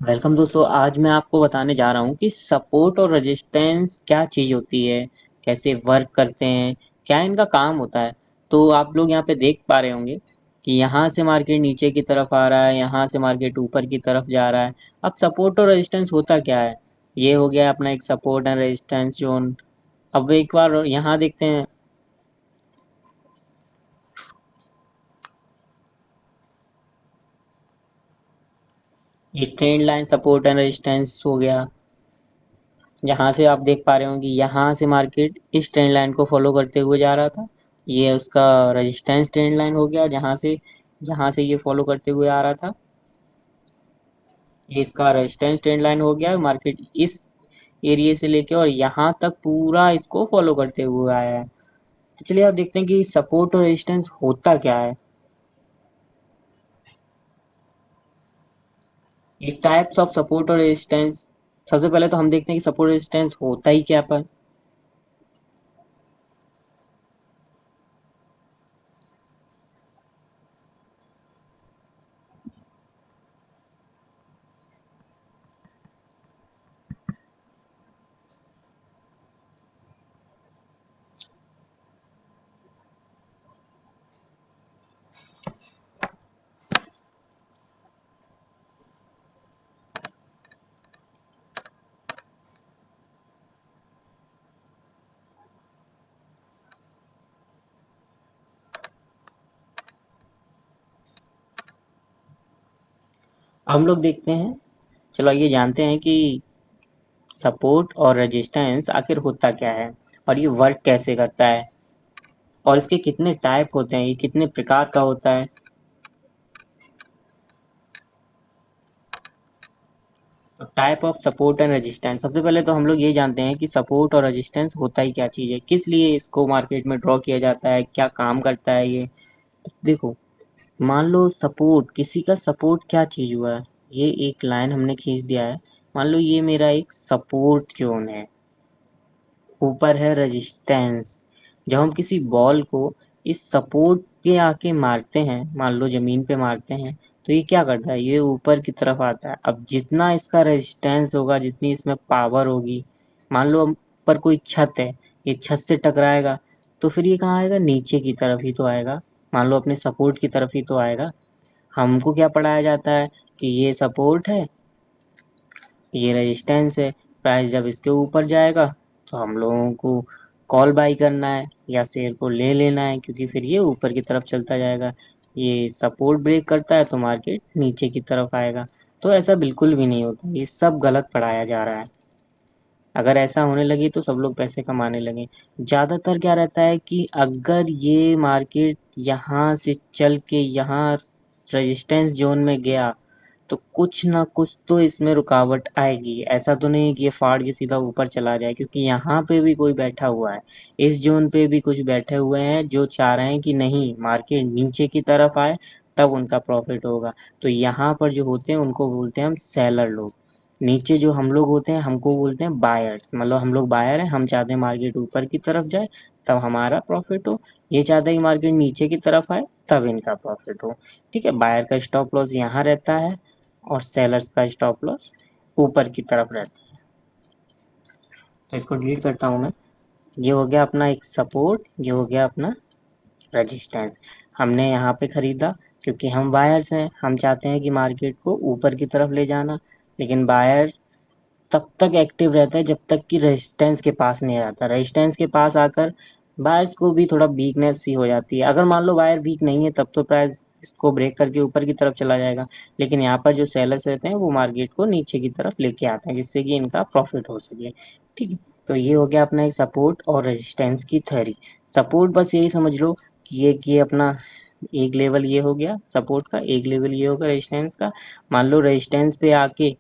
Welcome दोस्तों। आज मैं आपको बताने जा रहा हूँ कि सपोर्ट और रेजिस्टेंस क्या चीज़ होती है, कैसे वर्क करते हैं, क्या इनका काम होता है। तो आप लोग यहाँ पे देख पा रहे होंगे कि यहाँ से मार्केट नीचे की तरफ आ रहा है, यहाँ से मार्केट ऊपर की तरफ जा रहा है। अब सपोर्ट और रेजिस्टेंस होता क्या है? ये हो गया अपना एक सपोर्ट एंड रेजिस्टेंस जोन। अब एक बार यहाँ देखते हैं। ये trend line support and resistance हो गया। यहाँ से आप देख पा रहे हो कि यहाँ से मार्केट इस ट्रेंड लाइन को फॉलो करते हुए जा रहा था। ये उसका रेजिस्टेंस ट्रेंड लाइन हो गया, जहाँ से ये फॉलो करते हुए आ रहा था। ये इसका रेजिस्टेंस ट्रेंड लाइन हो गया। मार्केट इस एरिया से लेके और यहाँ तक पूरा इसको फॉलो करते हुए आया है। चलिए आप देखते हैं कि सपोर्ट और रेजिस्टेंस होता क्या है। ये टाइप्स ऑफ सपोर्ट और रेजिस्टेंस। सबसे पहले तो हम देखते हैं कि सपोर्ट रेजिस्टेंस होता ही क्या पर। हम लोग देखते हैं। चलो ये जानते हैं कि सपोर्ट और रेजिस्टेंस आखिर होता क्या है और ये वर्क कैसे करता है और इसके कितने टाइप होते हैं, ये कितने प्रकार का होता है। तो type of support and resistance, सबसे पहले तो हम लोग ये जानते हैं कि सपोर्ट और रेजिस्टेंस होता ही क्या चीज़ है, किस लिए इसको मार्केट में ड्रॉ किया जाता है, क्या काम करता है ये। देखो, मान लो सपोर्ट, किसी का सपोर्ट क्या चीज़ हुआ है। ये एक लाइन हमने खींच दिया है। मान लो ये मेरा एक सपोर्ट जोन है, ऊपर है रेजिस्टेंस। जब हम किसी बॉल को इस सपोर्ट के आके मारते हैं, मान लो जमीन पे मारते हैं, तो ये क्या करता है, ये ऊपर की तरफ आता है। अब जितना इसका रेजिस्टेंस होगा, जितनी इसमें पावर होगी, मान लो ऊपर कोई छत है, ये छत से टकराएगा, तो फिर ये कहाँ आएगा, नीचे की तरफ ही तो आएगा। मान लो अपने सपोर्ट की तरफ ही तो आएगा। हमको क्या पढ़ाया जाता है कि ये सपोर्ट है, ये रेजिस्टेंस है। प्राइस जब इसके ऊपर जाएगा तो हम लोगों को कॉल बाई करना है या शेयर को ले लेना है, क्योंकि फिर ये ऊपर की तरफ चलता जाएगा। ये सपोर्ट ब्रेक करता है तो मार्केट नीचे की तरफ आएगा। तो ऐसा बिल्कुल भी नहीं होता, ये सब गलत पढ़ाया जा रहा है। अगर ऐसा होने लगे तो सब लोग पैसे कमाने लगे। ज़्यादातर क्या रहता है कि अगर ये मार्केट यहाँ से चल के यहाँ रेजिस्टेंस जोन में गया तो कुछ ना कुछ तो इसमें रुकावट आएगी। ऐसा तो नहीं कि ये फाड़ के सीधा ऊपर चला जाए, क्योंकि यहाँ पे भी कोई बैठा हुआ है। इस जोन पे भी कुछ बैठे हुए हैं जो चाह रहे हैं कि नहीं, मार्केट नीचे की तरफ आए, तब उनका प्रॉफिट होगा। तो यहाँ पर जो होते हैं उनको बोलते हैं हम सेलर लोग। नीचे जो हम लोग होते हैं हमको बोलते हैं बायर्स। मतलब हम लोग बायर हैं, हम चाहते हैं मार्केट ऊपर की तरफ जाए तब हमारा प्रॉफिट हो। ये चाहते हैं कि मार्केट नीचे की तरफ आए तब इनका प्रॉफिट हो। ठीक है, बायर का स्टॉप लॉस यहाँ रहता है और सेलर्स का स्टॉप लॉस ऊपर की तरफ रहता है। तो इसको डिलीट करता हूँ मैं। ये हो गया अपना एक सपोर्ट, ये हो गया अपना रेजिस्टेंस। हमने यहाँ पे खरीदा क्योंकि हम बायर्स हैं, हम चाहते हैं कि मार्केट को ऊपर की तरफ ले जाना। लेकिन बायर तब तक एक्टिव रहता है जब तक कि रेजिस्टेंस के पास नहीं आता। रेजिस्टेंस के पास आकर बायर्स को भी थोड़ा वीकनेस सी हो जाती है। अगर मान लो बायर वीक नहीं है तब तो प्राइस इसको ब्रेक करके ऊपर की तरफ चला जाएगा। लेकिन यहाँ पर जो सेलर्स रहते हैं वो मार्केट को नीचे की तरफ लेके आते हैं, जिससे कि इनका प्रॉफिट हो सके। ठीक है, तो ये हो गया अपना एक सपोर्ट और रेजिस्टेंस की थ्योरी। सपोर्ट बस यही समझ लो कि ये अपना एक लेवल ये हो गया सपोर्ट का, एक लेवल ये होगा रेजिस्टेंस का। मान लो रेजिस्टेंस पे आके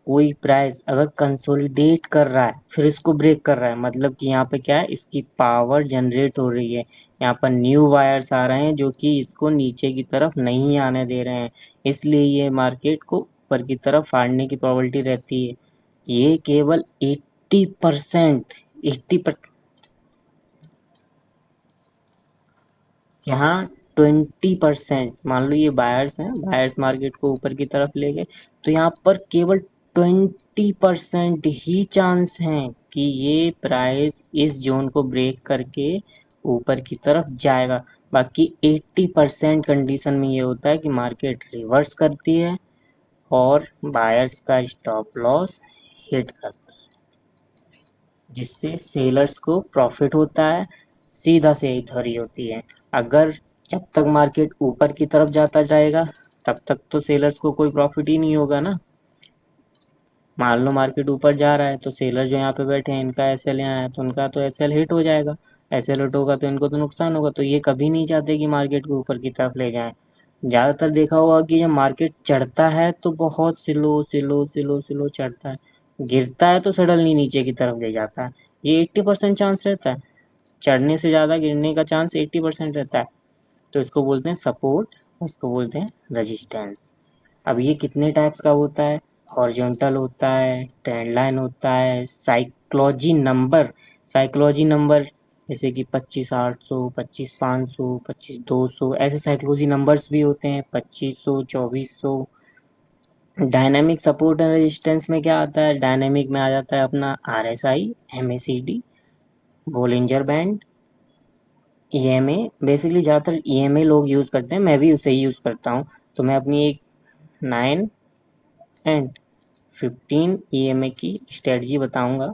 कोई प्राइस अगर कंसोलिडेट कर रहा है, फिर इसको ब्रेक कर रहा है, मतलब कि यहाँ पे क्या है, इसकी पावर जनरेट हो रही है। यहाँ पर न्यू वायर्स आ रहे हैं जो कि इसको नीचे की तरफ नहीं आने दे रहे हैं, इसलिए ये मार्केट को ऊपर की तरफ फाड़ने की प्रोबेबिलिटी रहती है। ये केवल 80%, 80%। यहाँ 20%, मान लो ये बायर्स हैं, बायर्स मार्केट को ऊपर की तरफ ले गए, तो यहाँ पर केवल 20% ही चांस हैं कि ये प्राइस इस जोन को ब्रेक करके ऊपर की तरफ जाएगा। बाकी 80% कंडीशन में ये होता है कि मार्केट रिवर्स करती है और बायर्स का स्टॉप लॉस हिट करता है, जिससे सेलर्स को प्रॉफिट होता है। सीधा से यही थ्योरी होती है। अगर जब तक मार्केट ऊपर की तरफ जाता जाएगा तब तक तो सेलर्स को कोई प्रॉफिट ही नहीं होगा ना। मान लो मार्केट ऊपर जा रहा है तो सेलर जो यहाँ पे बैठे हैं इनका एसएल यहाँ है तो उनका तो एसएल हिट हो जाएगा। एसएल हिट होगा तो इनको तो नुकसान होगा, तो ये कभी नहीं चाहते कि मार्केट को ऊपर की तरफ ले जाएं। ज़्यादातर देखा होगा कि जब मार्केट चढ़ता है तो बहुत स्लो स्लो स्लो स्लो चढ़ता है, गिरता है तो सडनली नीचे की तरफ ले जाता है। ये 80% चांस रहता है, चढ़ने से ज़्यादा गिरने का चांस 80% रहता है। तो इसको बोलते हैं सपोर्ट, उसको बोलते हैं रेजिस्टेंस। अब ये कितने टाइप्स का होता है? हॉरिजॉन्टल होता है, ट्रेंड लाइन होता है, साइकोलॉजी नंबर जैसे कि 25,800, 25,500, 25,200, ऐसे साइकोलॉजी नंबर्स भी होते हैं, 2500, 2400। डायनामिक सपोर्ट एंड रेजिस्टेंस में क्या आता है? डायनामिक में आ जाता है अपना RSI, MACD, Bollinger band, EMA। Basically ज़्यादातर EMA लोग यूज़ करते हैं, मैं भी उसे ही यूज़ करता हूँ। तो मैं अपनी एक 9 एंड 15 EMA की स्ट्रेटजी बताऊंगा,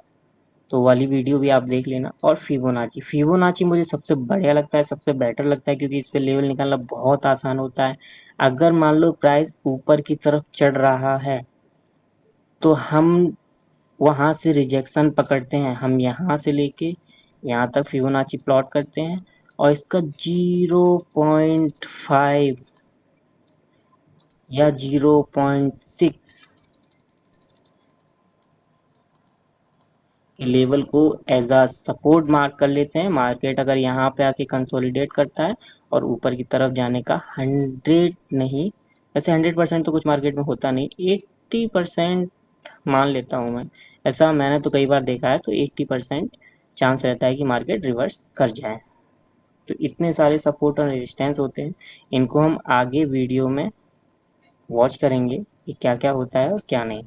तो वाली वीडियो भी आप देख लेना। और फिबोनाची मुझे सबसे बढ़िया लगता है, सबसे बेटर लगता है, क्योंकि इस पे लेवल निकालना बहुत आसान होता है। अगर मान लो प्राइस ऊपर की तरफ चढ़ रहा है तो हम वहां से रिजेक्शन पकड़ते हैं, हम यहाँ से लेके यहाँ तक फिबोनाची प्लॉट करते हैं और इसका 0.5 या 0.6 के लेवल को एज अ सपोर्ट मार्क कर लेते हैं। मार्केट अगर यहाँ पे आके कंसोलिडेट करता है और ऊपर की तरफ जाने का 100 नहीं, वैसे 100% तो कुछ मार्केट में होता नहीं, 80% मान लेता हूँ मैं। ऐसा मैंने तो कई बार देखा है, तो 80% चांस रहता है कि मार्केट रिवर्स कर जाए। तो इतने सारे सपोर्ट और रेजिस्टेंस होते हैं, इनको हम आगे वीडियो में वॉच करेंगे कि क्या क्या होता है और क्या नहीं।